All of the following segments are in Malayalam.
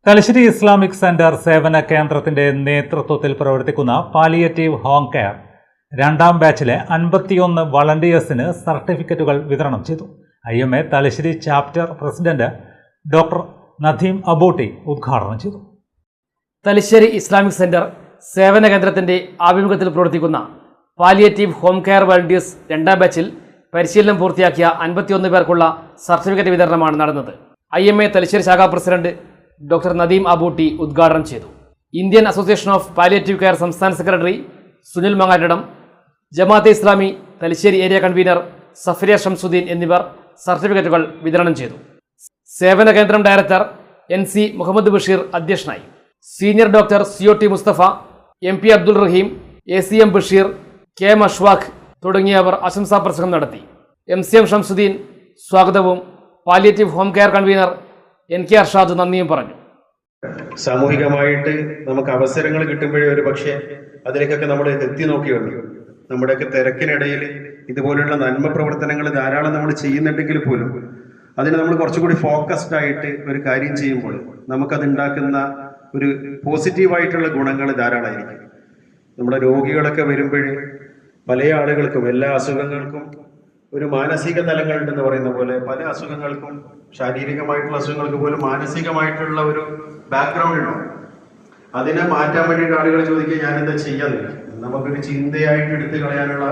തലശ്ശേരി ഇസ്ലാമിക് സെന്റർ സേവന കേന്ദ്രത്തിന്റെ നേതൃത്വത്തിൽ പ്രവർത്തിക്കുന്ന പാലിയേറ്റീവ് ഹോം കെയർ രണ്ടാം ബാച്ചിലെ 51 വളണ്ടിയേഴ്സിന് സർട്ടിഫിക്കറ്റുകൾ വിതരണം ചെയ്തു. IMA Thalassery chapter president doctor Nadeem Abootty ഉദ്ഘാടനം ചെയ്തു. തലശ്ശേരി ഇസ്ലാമിക് സെന്റർ സേവന കേന്ദ്രത്തിന്റെ ആഭിമുഖ്യത്തിൽ പ്രവർത്തിക്കുന്ന പാലിയേറ്റീവ് ഹോം കെയർ വളണ്ടിയേഴ്സ് രണ്ടാം ബാച്ചിൽ പരിശീലനം പൂർത്തിയാക്കിയ 51 പേർക്കുള്ള സർട്ടിഫിക്കറ്റ് വിതരണമാണ് നടന്നത്. IMA തലശ്ശേരി ശാഖാ പ്രസിഡന്റ് ഡോക്ടർ നദീം അബൂട്ടി ഉദ്ഘാടനം ചെയ്തു. Indian association of palliative care സംസ്ഥാന secretary Sunil Mangattidam, Jamaate Islami Thalassery area convener Safariya Shamsuddin എന്നിവർ സർട്ടിഫിക്കറ്റുകൾ വിതരണം ചെയ്തു. സേവന കേന്ദ്രം ഡയറക്ടർ NC മുഹമ്മദ് ബഷീർ അധ്യക്ഷനായി. Senior doctor COT Musthafa, MP Abdul Rahim, ACM Basheer, KM Ashwaq തുടങ്ങിയവർ ആശംസാ പ്രസംഗം നടത്തി. MCM ഷംസുദ്ദീൻ സ്വാഗതവും palliative home care convener NK Arshad നന്ദിയും പറഞ്ഞു. സാമൂഹികമായിട്ട് നമുക്ക് അവസരങ്ങൾ കിട്ടുമ്പോഴേ ഒരു പക്ഷേ അതിലേക്കൊക്കെ നമ്മൾ എത്തി നോക്കിയുള്ളൂ. നമ്മുടെയൊക്കെ തിരക്കിനിടയിൽ ഇതുപോലുള്ള നന്മ പ്രവർത്തനങ്ങൾ ധാരാളം നമ്മൾ ചെയ്യുന്നുണ്ടെങ്കിൽ പോലും അതിന് നമ്മൾ കുറച്ചുകൂടി ഫോക്കസ്ഡ് ആയിട്ട് ഒരു കാര്യം ചെയ്യുമ്പോൾ നമുക്കത് ഉണ്ടാക്കുന്ന ഒരു പോസിറ്റീവായിട്ടുള്ള ഗുണങ്ങൾ ധാരാളമായിരിക്കും. നമ്മുടെ രോഗികളൊക്കെ വരുമ്പോൾ പല ആളുകൾക്കും എല്ലാ അസുഖങ്ങൾക്കും ഒരു മാനസിക തലങ്ങളുണ്ടെന്ന് പറയുന്ന പോലെ പല അസുഖങ്ങൾക്കും ശാരീരികമായിട്ടുള്ള അസുഖങ്ങൾക്ക് പോലും മാനസികമായിട്ടുള്ള ഒരു ബാക്ക്ഗ്രൗണ്ട് ഉണ്ടാവും. അതിനെ മാറ്റാൻ വേണ്ടിയിട്ട് ആളുകൾ ചോദിക്കുക ഞാനെന്താ ചെയ്യാന്നില്ല. നമുക്കൊരു ചിന്തയായിട്ട് എടുത്ത് കളയാനുള്ള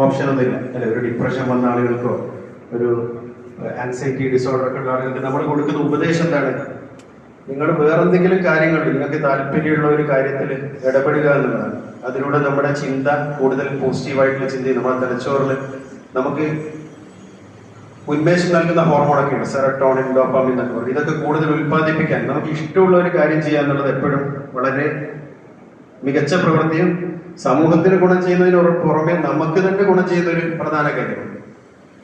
ഓപ്ഷൻ ഒന്നുമില്ല അല്ലെ. ഒരു ഡിപ്രഷൻ വന്ന ആളുകൾക്കോ ഒരു ആൻസൈറ്റി ഡിസോർഡർ ഒക്കെ ഉള്ള ആളുകൾക്ക് നമ്മൾ കൊടുക്കുന്ന ഉപദേശം എന്താണ്? നിങ്ങൾ വേറെന്തെങ്കിലും കാര്യങ്ങൾ നിങ്ങൾക്ക് താല്പര്യമുള്ള ഒരു കാര്യത്തിൽ ഇടപെടുക എന്നുള്ളതാണ്. അതിലൂടെ നമ്മുടെ ചിന്ത കൂടുതൽ പോസിറ്റീവായിട്ടുള്ള ചിന്തയും നമ്മുടെ തലച്ചോറിൽ നമുക്ക് ഉന്മേഷം നൽകുന്ന ഹോർമോണൊക്കെ ഉണ്ട്, സെറട്ടോണിൻ, ഡോപാമിൻ എന്നൊക്കെ പറയും. ഇതൊക്കെ കൂടുതൽ ഉൽപ്പാദിപ്പിക്കാൻ നമുക്ക് ഇഷ്ടമുള്ള ഒരു കാര്യം ചെയ്യുക എന്നുള്ളത് എപ്പോഴും വളരെ മികച്ച പ്രവൃത്തിയും സമൂഹത്തിന് ഗുണം ചെയ്യുന്നതിന് പുറമെ നമുക്ക് തന്നെ ഗുണം ചെയ്യുന്ന ഒരു പ്രധാന കാര്യമാണ്.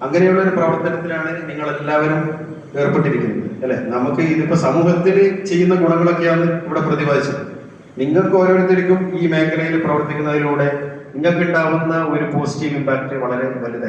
അങ്ങനെയുള്ള ഒരു പ്രവർത്തനത്തിലാണ് നിങ്ങൾ എല്ലാവരും ഏർപ്പെട്ടിരിക്കുന്നത് അല്ലെ. നമുക്ക് ഇതിപ്പോ സമൂഹത്തിന് ചെയ്യുന്ന ഗുണങ്ങളൊക്കെയാണ് ഇവിടെ പ്രതിപാദിച്ചത്. നിങ്ങൾക്ക് ഓരോരുത്തർക്കും ഈ മേഖലയിൽ പ്രവർത്തിക്കുന്നതിലൂടെ നിങ്ങൾക്ക് ഉണ്ടാവുന്ന ഒരു പോസിറ്റീവ് ഇമ്പാക്ട് വളരെ വലുതായി.